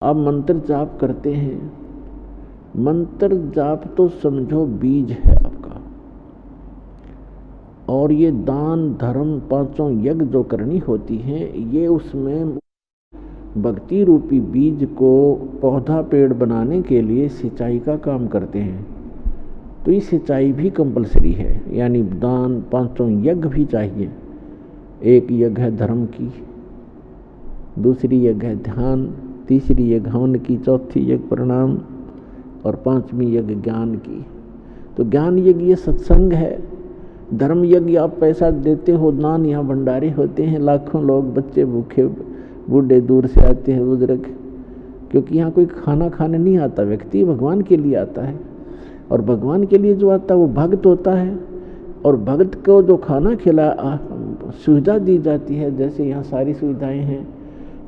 आप मंत्र जाप करते हैं, मंत्र जाप तो समझो बीज है आपका, और ये दान धर्म पांचों यज्ञ जो करनी होती हैं, ये उसमें भक्ति रूपी बीज को पौधा पेड़ बनाने के लिए सिंचाई का काम करते हैं। तो ये सिंचाई भी कंपलसरी है, यानी दान पांचों यज्ञ भी चाहिए। एक यज्ञ है धर्म की, दूसरी यज्ञ है ध्यान, तीसरी यज्ञ हवन की, चौथी यज्ञ प्रणाम, और पांचवी यज्ञ ज्ञान की। तो ज्ञान यज्ञ ये सत्संग है। धर्म यज्ञ आप पैसा देते हो, दान यहाँ भंडारे होते हैं, लाखों लोग बच्चे भूखे बूढ़े दूर से आते हैं बुजुर्ग, क्योंकि यहाँ कोई खाना खाने नहीं आता, व्यक्ति भगवान के लिए आता है। और भगवान के लिए जो आता है वो भक्त होता है, और भक्त को जो खाना खिला सुविधा दी जाती है, जैसे यहाँ सारी सुविधाएं हैं,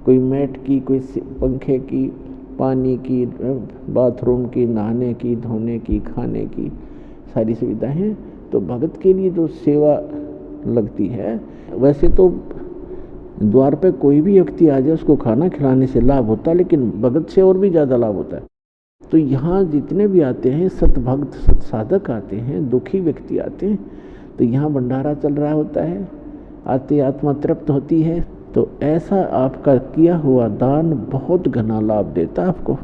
कोई मैट की, कोई पंखे की, पानी की, बाथरूम की, नहाने की, धोने की, खाने की सारी सुविधाएं हैं। तो भगत के लिए जो सेवा लगती है, वैसे तो द्वार पे कोई भी व्यक्ति आ जाए उसको खाना खिलाने से लाभ होता है, लेकिन भगत से और भी ज़्यादा लाभ होता है। तो यहाँ जितने भी आते हैं सतभक्त सत्साधक आते हैं, दुखी व्यक्ति आते हैं, तो यहाँ भंडारा चल रहा होता है, आते आत्मा तृप्त होती है। तो ऐसा आपका किया हुआ दान बहुत घना लाभ देता है आपको।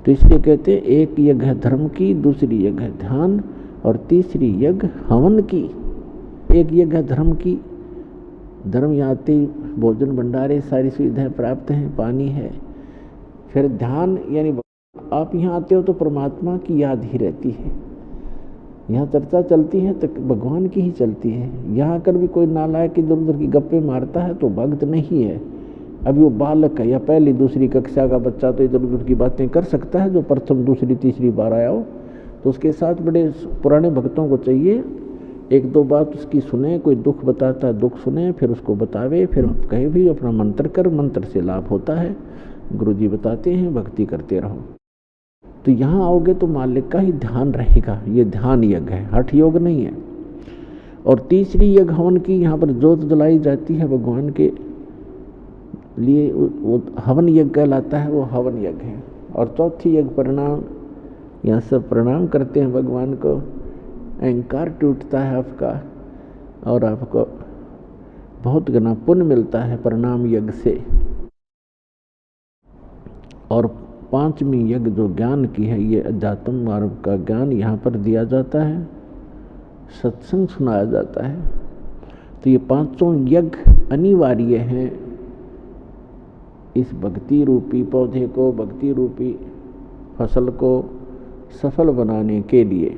तो इसलिए कहते हैं एक यज्ञ है धर्म की, दूसरी यज्ञ है ध्यान, और तीसरी यज्ञ हवन की। एक यज्ञ है धर्म की, धर्म यहाँ आते भोजन भंडारे सारी सुविधाएं प्राप्त हैं, पानी है। फिर ध्यान, यानी आप यहाँ आते हो तो परमात्मा की याद ही रहती है, यहाँ चर्चा चलती है तो भगवान की ही चलती है। यहाँ आकर भी कोई नालायक इधर उधर की गप्पे मारता है तो भक्त नहीं है, अभी वो बालक है या पहली दूसरी कक्षा का बच्चा, तो इधर उधर की बातें कर सकता है। जो प्रथम दूसरी तीसरी बार आया हो तो उसके साथ बड़े पुराने भक्तों को चाहिए, एक दो बात उसकी सुने, कोई दुख बताता है दुख सुने, फिर उसको बतावे, फिर कहे भी अपना मंत्र कर, मंत्र से लाभ होता है, गुरुजी बताते हैं, भक्ति करते रहो। तो यहाँ आओगे तो मालिक का ही ध्यान रहेगा। ये ध्यान यज्ञ है, हठ योग नहीं है। और तीसरी यज्ञ हवन की, यहाँ पर जोत जलाई जाती है भगवान के लिए, वो हवन यज्ञ कहलाता है, वो हवन यज्ञ है। और चौथी यज्ञ प्रणाम, यहाँ सब प्रणाम करते हैं भगवान को, अहंकार टूटता है आपका, और आपको बहुत घना पुण्य मिलता है प्रणाम यज्ञ से। और पांचवी यज्ञ जो ज्ञान की है, ये अध्यात्म मार्ग का ज्ञान यहाँ पर दिया जाता है, सत्संग सुनाया जाता है। तो ये पांचों यज्ञ अनिवार्य हैं इस भक्ति रूपी पौधे को, भक्ति रूपी फसल को सफल बनाने के लिए।